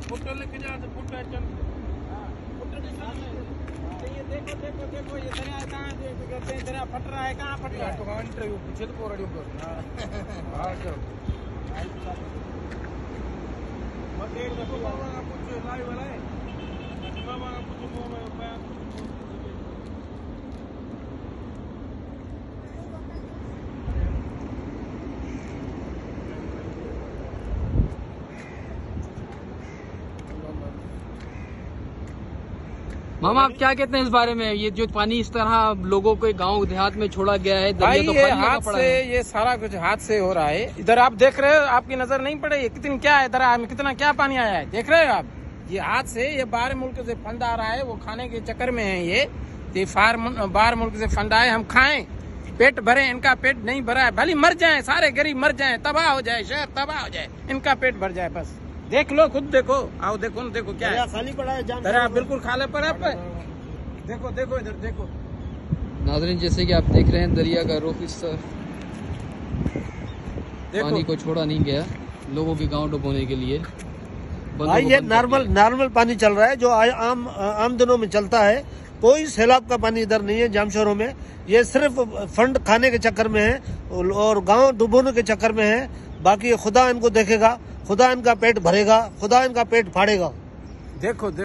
देखो देखो देखो ये दरिया कहाँ कहते हैं, दरिया फट रहा है, कहाँ फट रहा है? इंटरव्यू पूछे तो पूरा ऊपर मत एक देखो बाबा का पूछो लाइव वाला है, बाबा का पूछो मामा आप क्या कहते हैं इस बारे में, ये जो पानी इस तरह लोगों को गांव देहात में छोड़ा गया है? भाई तो ये हाथ से, ये सारा कुछ हाथ से हो रहा है। इधर आप देख रहे हो, आपकी नजर नहीं पड़े ये कितनी क्या है, दरिया में कितना क्या पानी आया है, देख रहे हो आप? ये हाथ से, ये बाहर मुल्क से फंड आ रहा है, वो खाने के चक्कर में है। ये बाहर मुल्क से फंड आए, हम खाएं, पेट भरे, इनका पेट नहीं भरा है। भले मर जाए, सारे गरीब मर जाए, तबाह हो जाए, शहर तबाह हो जाए, इनका पेट भर जाए बस। देख लो, खुद देखो, आओ देखो न, देखो क्या है, खाली पड़ा है, दरिया बिल्कुल खाली पड़ा है। देखो देखो इधर देखो। नाज़रीन जैसे कि आप देख रहे हैं दरिया का रुख इस पानी को छोड़ा नहीं गया लोगों के गांव डुबोने के लिए। भाई ये नॉर्मल पानी चल रहा है जो आम दिनों में चलता है। कोई सैलाब का पानी इधर नहीं है जामशोरों में। ये सिर्फ फंड खाने के चक्कर में है और गांव डुबोने के चक्कर में है। बाकी खुदा इनको देखेगा, खुदा इनका पेट भरेगा, खुदा इनका पेट फाड़ेगा। देखो